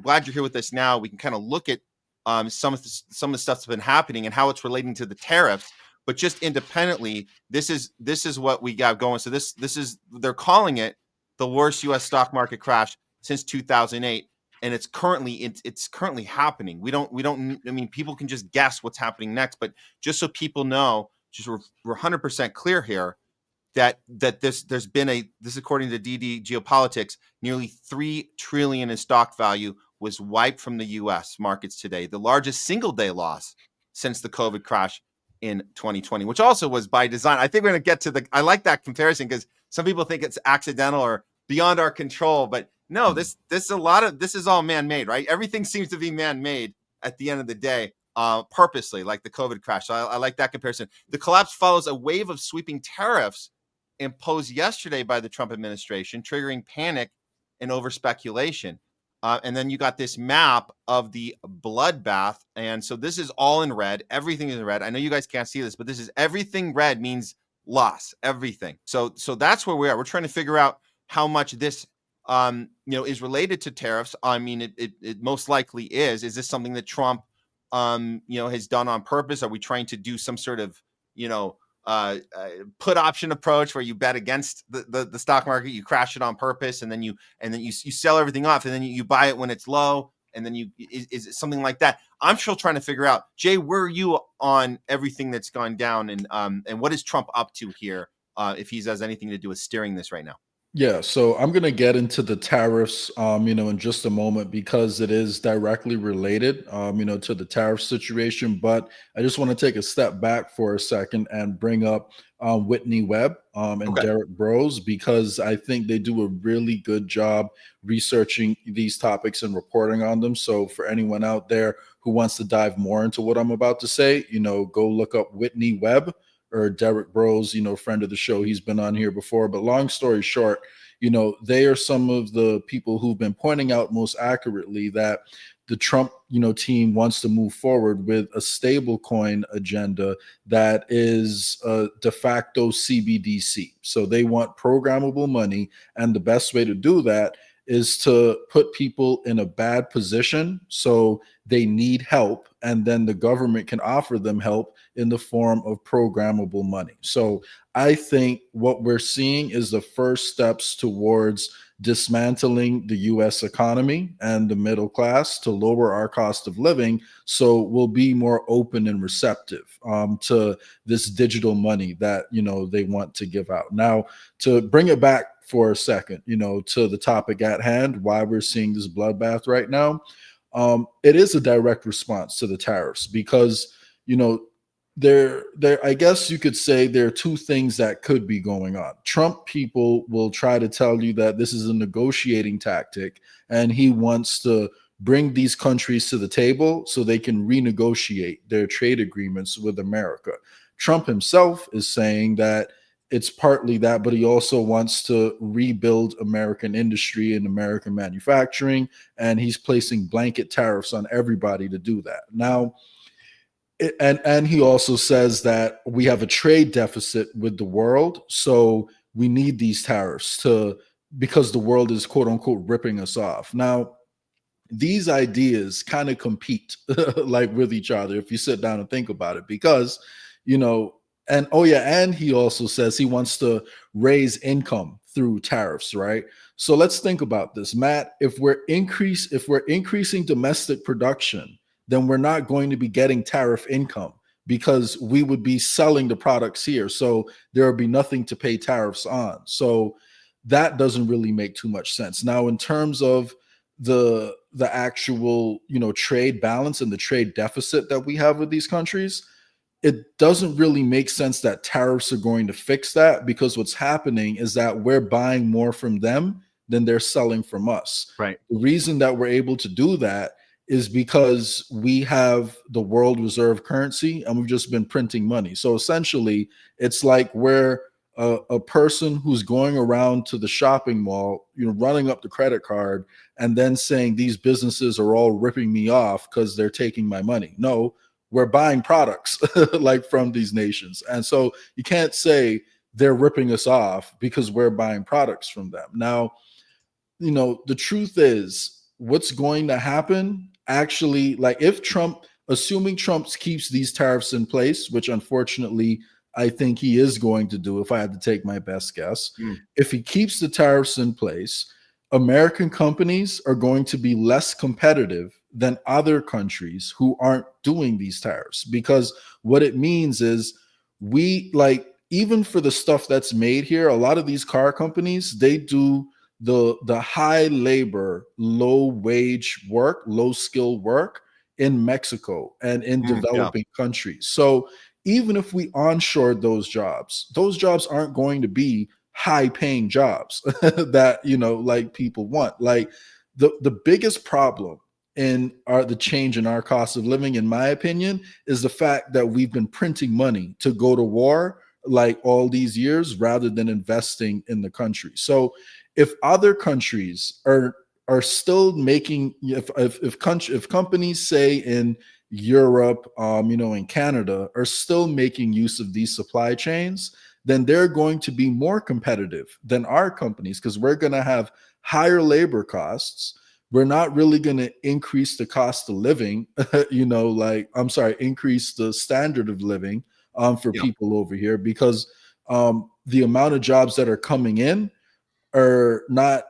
glad you're here with us now. We can kind of look at some of the stuff that's been happening and how it's relating to the tariffs. But just independently, this is what we got going. So this is, they're calling it the worst U.S. stock market crash since 2008, and it's currently happening. We don't. I mean, people can just guess what's happening next, but just so people know, just we're 100% clear here that there's been this, according to DD Geopolitics, nearly $3 trillion in stock value was wiped from the U.S. markets today, the largest single day loss since the COVID crash in 2020, which also was by design. I think we're going to get to I like that comparison because some people think it's accidental or beyond our control, but no, this is all man-made, right? Everything seems to be man-made at the end of the day, purposely, like the COVID crash. So I like that comparison. The collapse follows a wave of sweeping tariffs imposed yesterday by the Trump administration, triggering panic and over speculation. And then you got this map of the bloodbath. And so this is all in red. Everything is in red. I know you guys can't see this, but this is everything red means loss, everything. So that's where we are. We're trying to figure out how much this, is related to tariffs. I mean, it most likely is. Is this something that Trump, has done on purpose? Are we trying to do some sort of, put option approach where you bet against the stock market, you crash it on purpose, and then you sell everything off, and then you buy it when it's low, and then is it something like that? I'm still trying to figure out. Jay, where are you on everything that's gone down, and what is Trump up to here, if he has anything to do with steering this right now? Yeah, so I'm going to get into the tariffs, in just a moment because it is directly related, to the tariff situation. But I just want to take a step back for a second and bring up Whitney Webb and Okay. Derek Bros, because I think they do a really good job researching these topics and reporting on them. So for anyone out there who wants to dive more into what I'm about to say, go look up Whitney Webb or Derek Bros, friend of the show. He's been on here before. But long story short, they are some of the people who've been pointing out most accurately that the Trump, team wants to move forward with a stable coin agenda that is a de facto CBDC. So they want programmable money. And the best way to do that is to put people in a bad position so they need help, and then the government can offer them help in the form of programmable money. So I think what we're seeing is the first steps towards dismantling the US economy and the middle class to lower our cost of living, so we'll be more open and receptive to this digital money that they want to give out. Now, to bring it back for a second, to the topic at hand, why we're seeing this bloodbath right now. It is a direct response to the tariffs because, there, I guess you could say there are two things that could be going on. Trump people will try to tell you that this is a negotiating tactic and he wants to bring these countries to the table so they can renegotiate their trade agreements with America. Trump himself is saying that it's partly that, but he also wants to rebuild American industry and American manufacturing, and he's placing blanket tariffs on everybody to do that. Now, and he also says that we have a trade deficit with the world, so we need these tariffs because the world is quote unquote ripping us off. Now, these ideas kind of compete like with each other if you sit down and think about it, because and he also says he wants to raise income through tariffs, right? So let's think about this, Matt. If we're increasing domestic production, then we're not going to be getting tariff income because we would be selling the products here. So there would be nothing to pay tariffs on. So that doesn't really make too much sense. Now, in terms of the actual, trade balance and the trade deficit that we have with these countries, it doesn't really make sense that tariffs are going to fix that, because what's happening is that we're buying more from them than they're selling from us. Right. The reason that we're able to do that is because we have the world reserve currency and we've just been printing money. So essentially, it's like we're a person who's going around to the shopping mall, running up the credit card and then saying these businesses are all ripping me off because they're taking my money. No, we're buying products like from these nations. And so you can't say they're ripping us off because we're buying products from them. Now, the truth is, what's going to happen actually, like if Trump, assuming Trump keeps these tariffs in place, which unfortunately I think he is going to do if I had to take my best guess, if he keeps the tariffs in place, American companies are going to be less competitive than other countries who aren't doing these tariffs, because what it means is we like, even for the stuff that's made here, a lot of these car companies, they do the high labor, low wage work, low skill work in Mexico and in Yeah. developing countries. So even if we onshore those jobs aren't going to be high paying jobs that, you know, like people want. Like the biggest problem in the change in our cost of living, in my opinion, is the fact that we've been printing money to go to war like all these years rather than investing in the country. So if other countries are still making, if companies say in Europe, you know, in Canada are still making use of these supply chains, then they're going to be more competitive than our companies, because we're going to have higher labor costs. We're not really going to increase the cost of living, you know, like, I'm sorry, increase the standard of living for Yeah. people over here, because the amount of jobs that are coming in are not,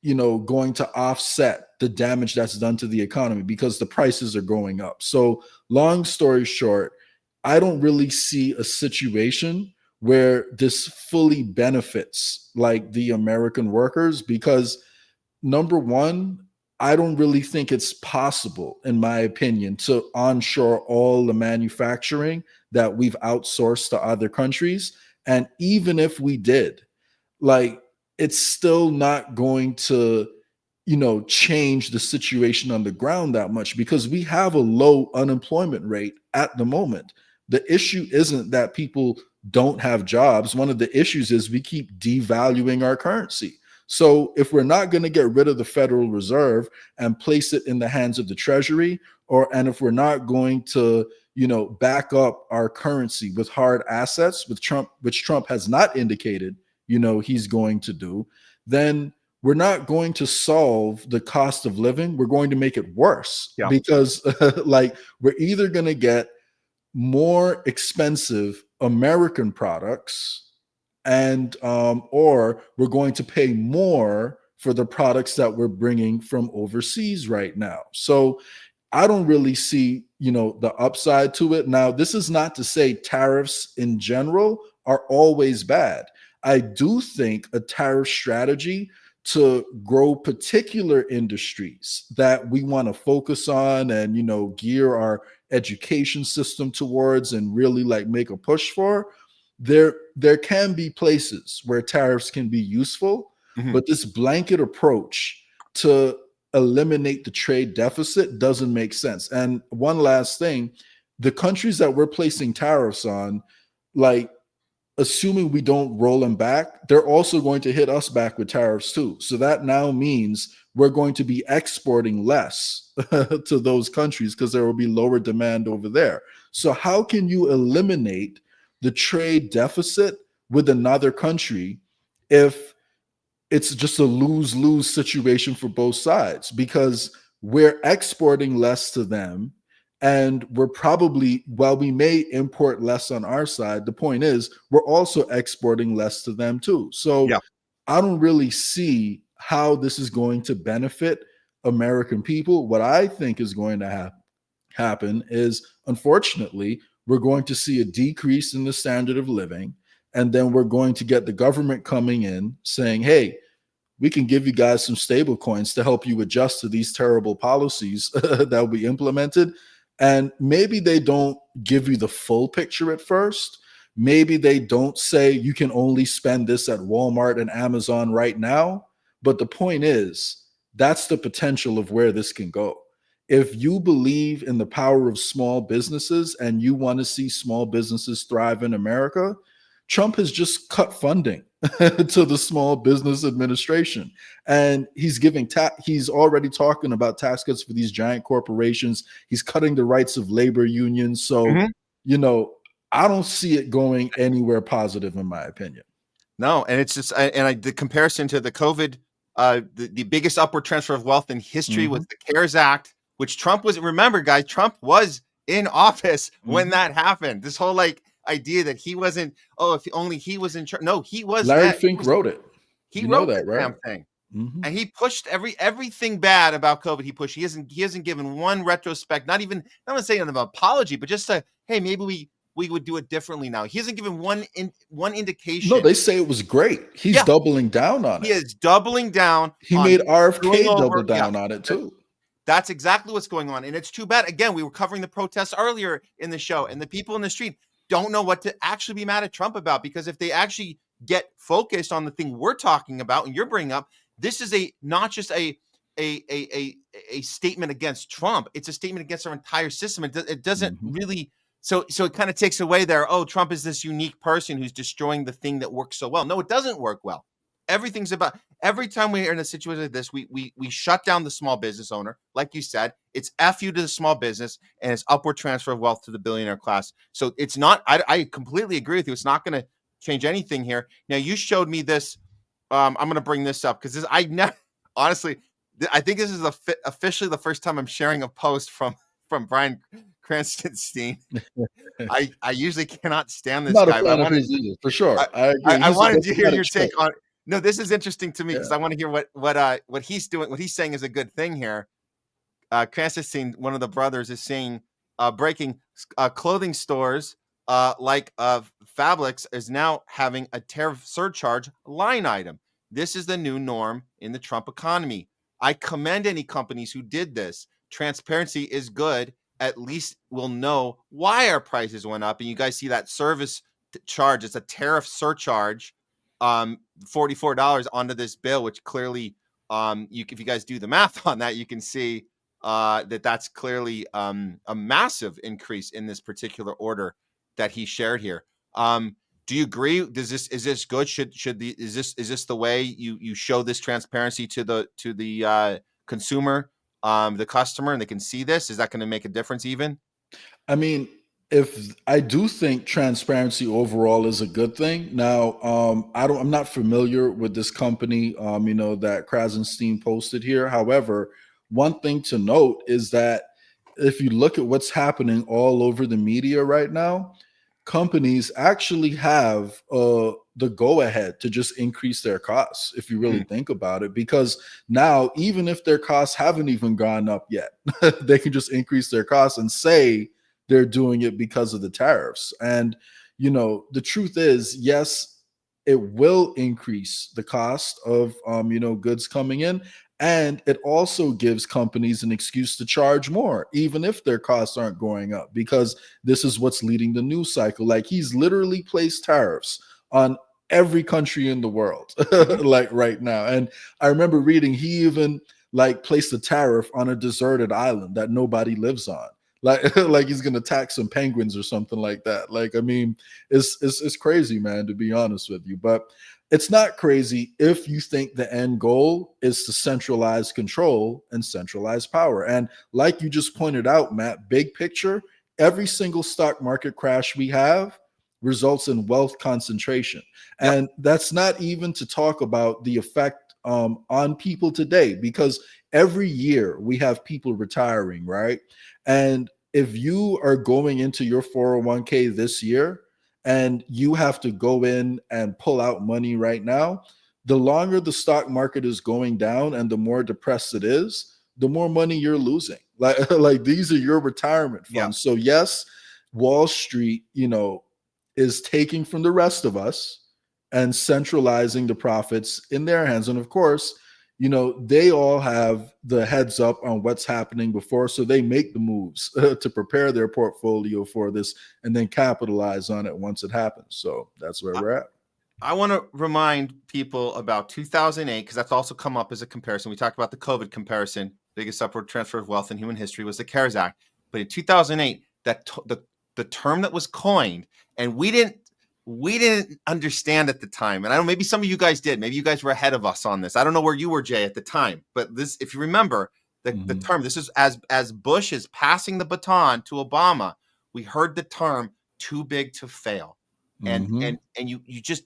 you know, going to offset the damage that's done to the economy because the prices are going up. So long story short, I don't really see a situation where this fully benefits like the American workers, because number one, I don't really think it's possible, in my opinion, to onshore all the manufacturing that we've outsourced to other countries. And even if we did, like, it's still not going to, you know, change the situation on the ground that much, because we have a low unemployment rate at the moment. The issue isn't that people don't have jobs. One of the issues is we keep devaluing our currency. So if we're not going to get rid of the Federal Reserve and place it in the hands of the Treasury, and if we're not going to, you know, back up our currency with hard assets, which Trump has not indicated, you know, he's going to do, then we're not going to solve the cost of living. We're going to make it worse, Yeah. because like, we're either going to get more expensive American products, and or we're going to pay more for the products that we're bringing from overseas right now. So I don't really see, you know, the upside to it. Now, this is not to say tariffs in general are always bad. I do think a tariff strategy to grow particular industries that we want to focus on and, you know, gear our education system towards and really like make a push for, there can be places where tariffs can be useful, Mhm. but this blanket approach to eliminate the trade deficit doesn't make sense. And one last thing, the countries that we're placing tariffs on, like, assuming we don't roll them back, they're also going to hit us back with tariffs too. So that now means we're going to be exporting less to those countries because there will be lower demand over there. So how can you eliminate the trade deficit with another country if it's just a lose-lose situation for both sides? Because we're exporting less to them, and we're probably, while we may import less on our side, the point is we're also exporting less to them too. So Yeah. I don't really see how this is going to benefit American people. What I think is going to happen is, unfortunately, we're going to see a decrease in the standard of living, and then we're going to get the government coming in saying, hey, we can give you guys some stable coins to help you adjust to these terrible policies that will be implemented. And maybe they don't give you the full picture at first. Maybe they don't say you can only spend this at Walmart and Amazon right now. But the point is, that's the potential of where this can go. If you believe in the power of small businesses and you want to see small businesses thrive in America, Trump has just cut funding to the Small Business Administration, and he's already talking about tax cuts for these giant corporations. He's cutting the rights of labor unions. So, Mhm. you know, I don't see it going anywhere positive, in my opinion. No, and it's just the comparison to the COVID the biggest upward transfer of wealth in history was Mhm. the CARES Act, which Trump was. Remember, guys, Trump was in office when Mhm. that happened. This whole like idea that he wasn't. Oh, if only he was in charge. No, he was Larry that. Fink wrote it. He You know wrote that, the right? damn thing. Mhm. And he pushed everything bad about COVID. He pushed. He hasn't given one retrospect, not even, I'm not saying an apology, but just a, hey, maybe we would do it differently now. He hasn't given one No, indication. they say it was great. He's Yeah, doubling down on he it. is doubling down He on made screwing RFK double over. Yeah, down on it too. that's exactly what's going on. And it's too bad. Again, we were covering the protests earlier in the show, and the people in the street don't know what to actually be mad at Trump about, because if they actually get focused on the thing we're talking about and you're bringing up, this is not just a statement against Trump. It's a statement against our entire system. It doesn't Mhm. really. So it kind of takes away there. Oh, Trump is this unique person who's destroying the thing that works so well. No, it doesn't work well. Everything's about, every time we're in a situation like this, we shut down the small business owner. Like you said, it's F you to the small business, and it's upward transfer of wealth to the billionaire class. So it's not, I completely agree with you. It's not going to change anything here. Now, you showed me this. I'm going to bring this up because I never, honestly, I think this is officially the first time I'm sharing a post from Brian Cranston-Stein. I usually cannot stand I'm this not a guy, but fan of his either, for sure. I agree. I He's a wanted to hear diplomatic your trick. take on. No, this is interesting to me Yeah. because I want to hear what he's doing. What he's saying is a good thing here. Cranston, one of the brothers, is saying breaking clothing stores like Fablix is now having a tariff surcharge line item. This is the new norm in the Trump economy. I commend any companies who did this. Transparency is good. At least we'll know why our prices went up. And you guys see that service charge. It's a tariff surcharge, $44 onto this bill, which clearly, if you guys do the math on that, you can see that's clearly a massive increase in this particular order that he shared here. Do you agree? Is this good? Is this the way you show this transparency to the consumer, the customer, and they can see this? Is that going to make a difference even? I mean, if I do think transparency overall is a good thing. Now, I'm not familiar with this company, that Krasenstein posted here. However, one thing to note is that if you look at what's happening all over the media right now, companies actually have the go ahead to just increase their costs, if you really Mm, think about it, because now, even if their costs haven't even gone up yet, they can just increase their costs and say they're doing it because of the tariffs. And, the truth is, yes, it will increase the cost of, goods coming in. And it also gives companies an excuse to charge more, even if their costs aren't going up, because this is what's leading the news cycle. Like, he's literally placed tariffs on every country in the world, mhm. like right now. And I remember reading he even like placed a tariff on a deserted island that nobody lives on. Like, like he's gonna tax some penguins or something like that. Like, I mean, it's crazy, man, to be honest with you. But it's not crazy if you think the end goal is to centralize control and centralize power. And like you just pointed out, Matt, big picture, every single stock market crash we have results in wealth concentration. Yep. And that's not even to talk about the effect on people today, because every year we have people retiring, right? And if you are going into your 401k this year and you have to go in and pull out money right now, the longer the stock market is going down and the more depressed it is, the more money you're losing. Like, like these are your retirement Yeah. funds. So yes, Wall Street, is taking from the rest of us and centralizing the profits in their hands. And of course, they all have the heads up on what's happening before, so they make the moves to prepare their portfolio for this and then capitalize on it once it happens. So that's where I, we're at. I want to remind people about 2008 because that's also come up as a comparison. We talked about the COVID comparison. Biggest upward transfer of wealth in human history was the CARES Act. But in 2008, the term that was coined, and we didn't understand at the time. And I don't, maybe some of you guys did. Maybe you guys were ahead of us on this. I don't know where you were, Jay, at the time. But this, if you remember, the Mhm. term, this is as Bush is passing the baton to Obama, we heard the term too big to fail. And Mhm. you just,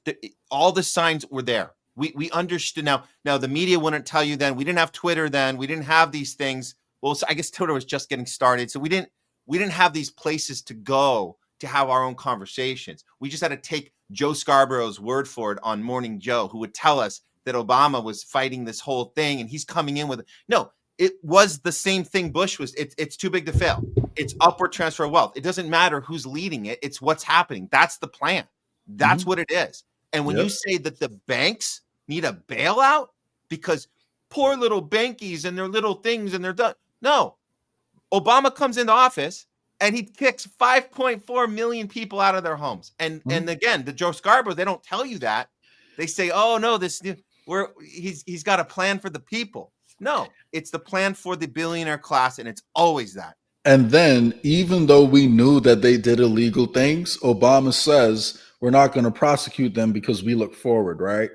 all the signs were there. We understood. Now the media wouldn't tell you then. We didn't have Twitter then. We didn't have these things. Well, so I guess Twitter was just getting started, so we didn't have these places to go to have our own conversations. We just had to take Joe Scarborough's word for it on Morning Joe, who would tell us that Obama was fighting this whole thing and he's coming in with it. No, it was the same thing Bush was. It's too big to fail. It's upward transfer of wealth. It doesn't matter who's leading it. It's what's happening. That's the plan. That's what it is. And when you say that the banks need a bailout because poor little bankies and their little things and they're done. No, Obama comes into office and he kicks 5.4 million people out of their homes. And again, the Joe Scarborough, they don't tell you that. They say, "Oh no, he's got a plan for the people." No, it's the plan for the billionaire class, and it's always that. And then, even though we knew that they did illegal things, Obama says we're not going to prosecute them because we look forward, right?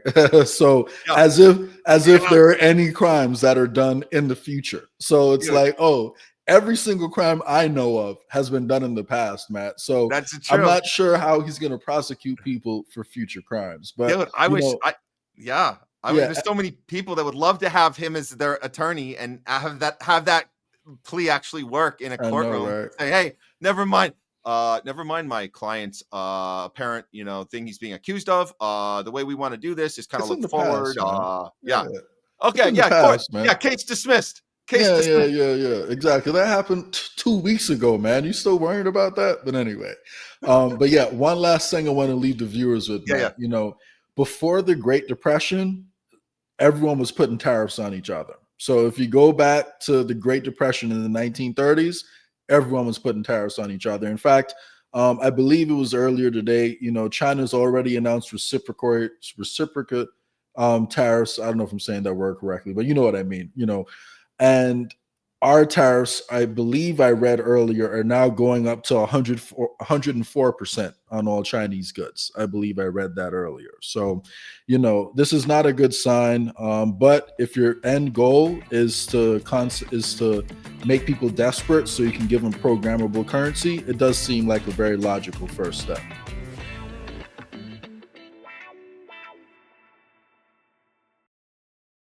So as if there are any crimes that are done in the future. So it's like, oh, every single crime I know of has been done in the past, Matt. So I'm not sure how he's going to prosecute people for future crimes. But dude, I mean, there's so many people that would love to have him as their attorney and have that plea actually work in a courtroom. Right? Say, hey, never mind my client's apparent, thing he's being accused of. The way we want to do this is kind of look forward. Okay, case dismissed. Yeah, exactly. That happened 2 weeks ago, man. You still worried about that? But anyway, but yeah, one last thing I want to leave the viewers with. Before the Great Depression, everyone was putting tariffs on each other. So if you go back to the Great Depression in the 1930s, everyone was putting tariffs on each other. In fact, I believe it was earlier today, China's already announced reciprocate tariffs. I don't know if I'm saying that word correctly, but you know what I mean, and our tariffs, I believe I read earlier, are now going up to 104% on all Chinese goods. I believe I read that earlier. So, this is not a good sign. But if your end goal is to make people desperate so you can give them programmable currency, it does seem like a very logical first step.